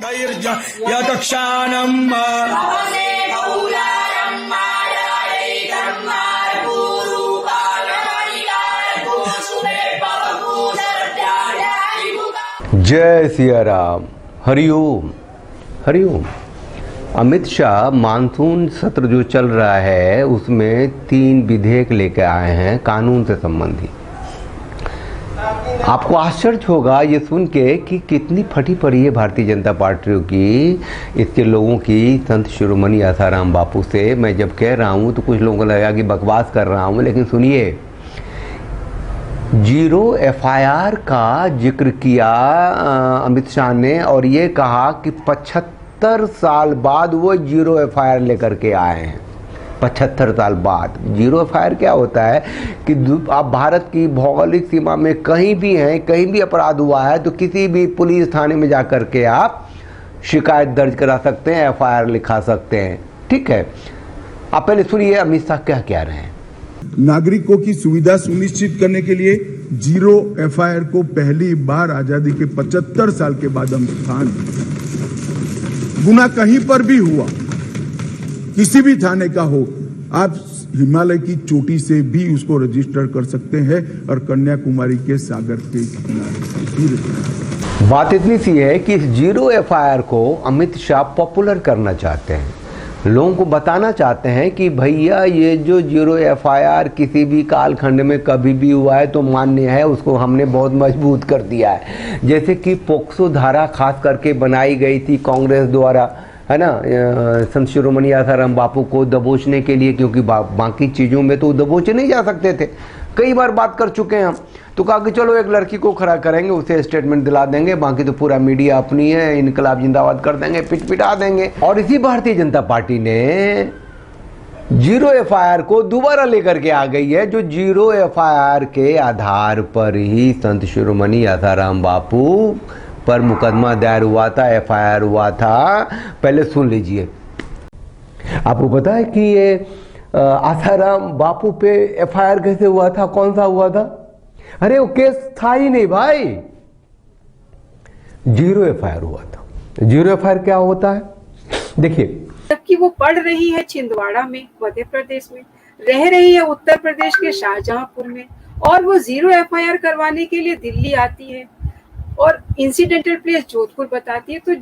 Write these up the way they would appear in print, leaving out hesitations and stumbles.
यदक्षाणम् जय सिया राम। हरिओम हरिओम। अमित शाह मानसून सत्र जो चल रहा है उसमें 3 विधेयक लेकर आए हैं कानून से संबंधित। आपको आश्चर्य होगा ये सुन के कि कितनी फटी पड़ी है भारतीय जनता पार्टी की, इसके लोगों की, संत शिरोमणि आसाराम बापू से। मैं जब कह रहा हूँ तो कुछ लोगों को लगा कि बकवास कर रहा हूँ, लेकिन सुनिए, 0 FIR का जिक्र किया अमित शाह ने और ये कहा कि 75 साल बाद वो 0 FIR लेकर के आए हैं। 75 साल बाद 0 FIR क्या होता है कि आप भारत की भौगोलिक सीमा में कहीं भी हैं, कहीं भी अपराध हुआ है तो किसी भी पुलिस थाने में जा कर के आप शिकायत दर्ज करा सकते हैं, FIR लिखा सकते हैं। ठीक है, आप पहले सुनिए अमित शाह क्या कह रहे हैं। नागरिकों की सुविधा सुनिश्चित करने के लिए 0 FIR को पहली बार आजादी के 75 साल के बाद हम स्थान गुना कहीं पर भी हुआ, किसी भी थाने का हो, आप हिमालय की चोटी से भी उसको रजिस्टर कर सकते हैं और कन्याकुमारी के सागर के किनारे। बात इतनी सी है कि इस 0 FIR को अमित शाह पॉपुलर करना चाहते हैं, लोगों को बताना चाहते हैं कि भैया ये जो 0 FIR किसी भी कालखंड में कभी भी हुआ है तो मान्य है, उसको हमने बहुत मजबूत कर दिया है। जैसे कि पोक्सो धारा खास करके बनाई गई थी कांग्रेस द्वारा, है ना, संत शिरोमणि आसाराम बापू को दबोचने के लिए, क्योंकि बाकी चीज़ों में तो दबोचे नहीं जा सकते थे। कई बार बात कर चुके हैं हम, तो कहा कि चलो एक लड़की को खड़ा करेंगे, उसे स्टेटमेंट दिला देंगे, बाकी तो पूरा मीडिया अपनी है, इनकलाब जिंदाबाद कर देंगे, पिटा देंगे। और इसी भारतीय जनता पार्टी ने 0 FIR को दोबारा लेकर के आ गई है, जो 0 FIR के आधार पर ही संत शिरोमणि आसाराम बापू पर मुकदमा दायर हुआ था, FIR हुआ था। पहले सुन लीजिए। आपको पता है कि ये आसाराम बापू पे FIR कैसे हुआ था, कौन सा हुआ था? अरे वो केस था ही नहीं भाई, 0 FIR हुआ था। 0 FIR क्या होता है देखिए। जबकि वो पढ़ रही है छिंदवाड़ा में, मध्य प्रदेश में, रह रही है उत्तर प्रदेश के शाहजहांपुर में, और वो 0 FIR करवाने के लिए दिल्ली आती है और इंसिडेंटल प्लेस जोधपुर बताती है। तो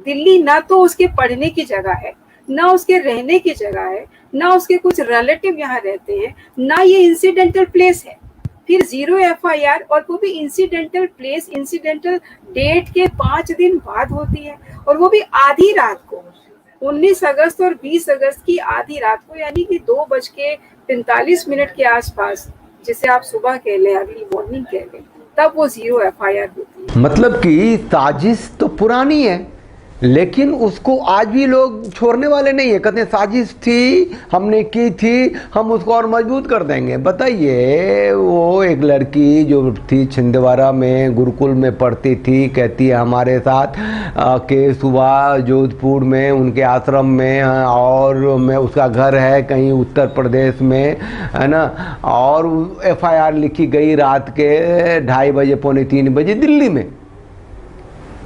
दिल्ली ना तो उसके पढ़ने की जगह है, ना उसके रहने की जगह है, ना उसके कुछ रिलेटिव यहाँ रहते हैं, ना ये इंसिडेंटल प्लेस है। फिर 0 FIR, और वो भी इंसिडेंटल प्लेस, इंसिडेंटल डेट के 5 दिन बाद होती है, और वो भी आधी रात को, 19 अगस्त और 20 अगस्त की आधी रात को, यानी कि 2:45 के आसपास, जिसे आप सुबह कह लें, अगली मॉर्निंग कह लें, तब वो 0 FIR होती है। मतलब कि साजिश तो पुरानी है, लेकिन उसको आज भी लोग छोड़ने वाले नहीं है। कहते हैं साजिश थी, हमने की थी, हम उसको और मजबूत कर देंगे। बताइए, वो एक लड़की जो थी छिंदवाड़ा में गुरुकुल में पढ़ती थी, कहती है हमारे साथ के सुबह जोधपुर में उनके आश्रम में, और मैं उसका घर है कहीं उत्तर प्रदेश में, है ना, और FIR लिखी गई रात के 2:30 बजे, 2:45 बजे दिल्ली में।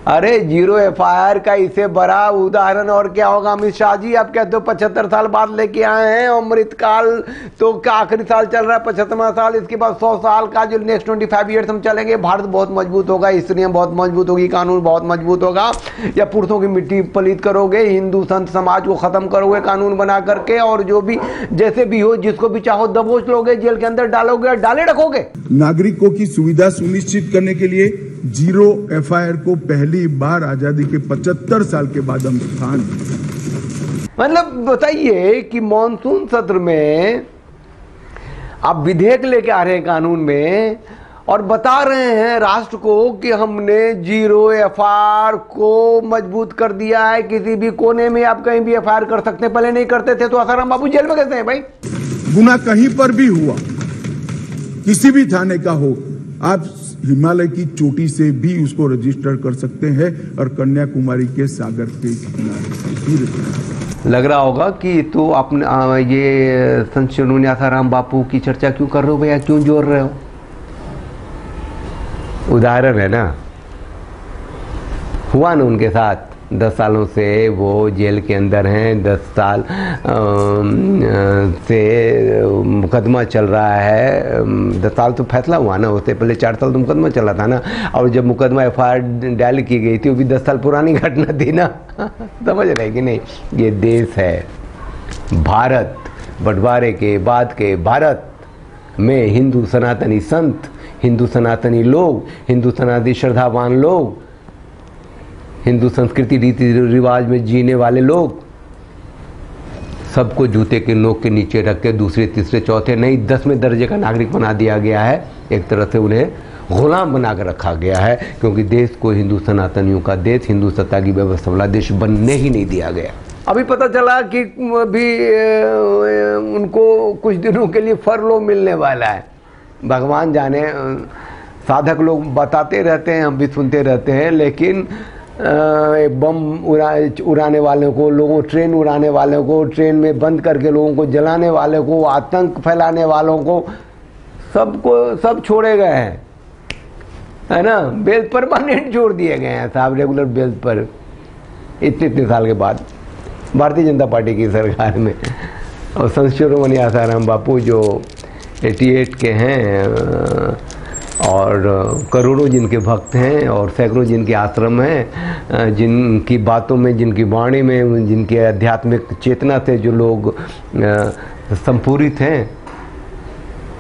अरे 0 FIR का इससे बड़ा उदाहरण और क्या होगा अमित शाह जी? आप कहते हो 75 साल बाद लेके आए हैं, अमृतकाल तो क्या आखिरी साल चल रहा है, 75वां साल, इसके बाद 100 साल का जो नेक्स्ट 25 ईयर्स हम चलेंगे, भारत बहुत मजबूत होगा, स्त्रियां बहुत मजबूत होगी, कानून बहुत मजबूत होगा, या पुरुषों की मिट्टी पलीत करोगे, हिंदू संत समाज को खत्म करोगे कानून बना करके, और जो भी जैसे भी हो, जिसको भी चाहो दबोच लोगे, जेल के अंदर डालोगे, डाले रखोगे। नागरिकों की सुविधा सुनिश्चित करने के लिए 0 FIR को पहली बार आजादी के 75 साल के बाद हम स्थान। मतलब बताइए कि मॉनसून सत्र में आप विधेयक लेके आ रहे हैं कानून में, और बता रहे हैं राष्ट्र को कि हमने 0 FIR को मजबूत कर दिया है, किसी भी कोने में आप कहीं भी FIR कर सकते हैं। पहले नहीं करते थे तो आसाराम बापू जेल में कैसे हैं भाई? गुना कहीं पर भी हुआ, किसी भी थाने का हो, आप हिमालय की चोटी से भी उसको रजिस्टर कर सकते हैं और कन्याकुमारी के सागर के किनारे। लग रहा होगा कि तो आपने ये संत शिरोमणि आसाराम बापू की चर्चा क्यों कर रहे हो भैया, क्यों जोड़ रहे हो? उदाहरण है ना, हुआ ना उनके साथ। 10 सालों से वो जेल के अंदर हैं, 10 साल से मुकदमा चल रहा है। 10 साल तो फैसला हुआ ना, उससे पहले 4 साल तो मुकदमा चला था ना, और जब मुकदमा FIR डायल की गई थी वो भी 10 साल पुरानी घटना थी ना। समझ रहे कि नहीं? ये देश है भारत, बंटवारे के बाद के भारत में हिंदू सनातनी संत, हिंदू सनातनी लोग, हिंदू सनातनी श्रद्धावान लोग, हिंदू संस्कृति रीति रिवाज में जीने वाले लोग, सबको जूते के नोक के नीचे रख के दूसरे तीसरे चौथे नहीं 10वें दर्जे का नागरिक बना दिया गया है। एक तरह से उन्हें गुलाम बना कर रखा गया है, क्योंकि देश को हिंदू सनातनियों का देश, हिंदू सत्ता की व्यवस्था वाला देश बनने ही नहीं दिया गया। अभी पता चला कि अभी उनको कुछ दिनों के लिए फरलो मिलने वाला है। भगवान जाने, साधक लोग बताते रहते हैं, हम भी सुनते रहते हैं, लेकिन बम उड़ाने वालों को, लोगों ट्रेन उड़ाने वालों को, ट्रेन में बंद करके लोगों को जलाने वालों को, आतंक फैलाने वालों को, सबको सब छोड़े गए हैं, है ना। बेल परमानेंट छोड़ दिए गए हैं साहब, रेगुलर बेल पर इतने साल के बाद भारतीय जनता पार्टी की सरकार में। और संत शिरोमणि आसाराम बापू जो 88 के हैं और करोड़ों जिनके भक्त हैं और सैकड़ों जिनके आश्रम हैं, जिनकी बातों में, जिनकी वाणी में, जिनके आध्यात्मिक चेतना से जो लोग संपूरित हैं,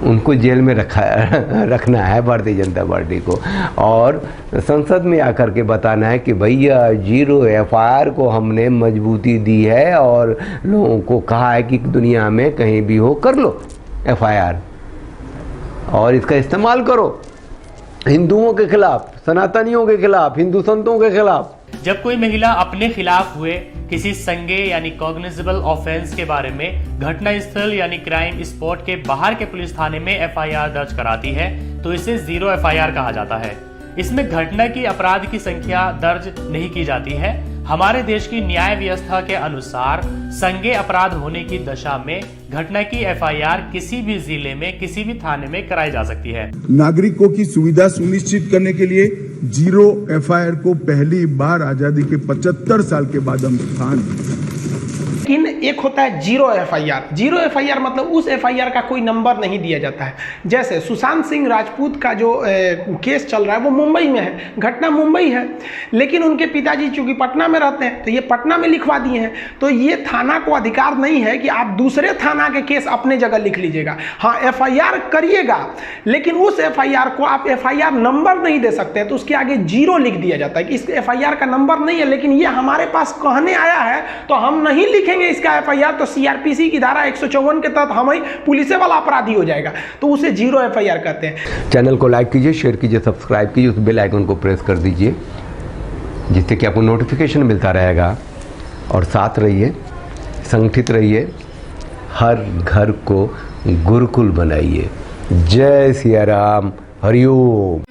उनको जेल में रखना है भारतीय जनता पार्टी को, और संसद में आकर के बताना है कि भैया 0 FIR को हमने मजबूती दी है और लोगों को कहा है कि दुनिया में कहीं भी हो कर लो FIR और इसका इस्तेमाल करो हिंदुओं के खिलाफ, सनातनियों के खिलाफ, हिंदू संतों के खिलाफ। जब कोई महिला अपने खिलाफ हुए किसी संज्ञेय यानी कॉग्निजेबल ऑफेंस के बारे में घटना स्थल यानी क्राइम स्पॉट के बाहर के पुलिस थाने में FIR दर्ज कराती है तो इसे 0 FIR कहा जाता है। इसमें घटना की अपराध की संख्या दर्ज नहीं की जाती है। हमारे देश की न्याय व्यवस्था के अनुसार संज्ञेय अपराध होने की दशा में घटना की FIR किसी भी जिले में, किसी भी थाने में कराई जा सकती है। नागरिकों की सुविधा सुनिश्चित करने के लिए 0 FIR को पहली बार आजादी के 75 साल के बाद हम स्थान। लेकिन एक होता है 0 FIR। 0 FIR मतलब उस FIR का कोई नंबर नहीं दिया जाता है। जैसे सुशांत सिंह राजपूत का जो केस चल रहा है वो मुंबई में है, घटना मुंबई है, लेकिन उनके पिताजी चूंकि पटना में रहते हैं तो ये पटना में लिखवा दिए हैं। तो ये थाना को अधिकार नहीं है कि आप दूसरे थाना के केस अपने जगह लिख लीजिएगा। हाँ, FIR करिएगा, लेकिन उस FIR को आप FIR नंबर नहीं दे सकते, तो उसके आगे 0 लिख दिया जाता है कि इस FIR का नंबर नहीं है, लेकिन ये हमारे पास कहने आया है तो हम नहीं लिखेंगे इसका FIR, तो CRPC की धारा 154 के तहत हमें पुलिस वाला अपराधी हो जाएगा, तो उसे 0 FIR कहते हैं। चैनल को लाइक कीजिए, शेयर कीजिए, सब्सक्राइब कीजिए, उस बेल आइकन को प्रेस कर दीजिए जिससे कि आपको नोटिफिकेशन मिलता रहेगा। और साथ रहिए, संगठित रहिए, हर घर को गुरुकुल बनाइए। जय सिया राम, हरिओम।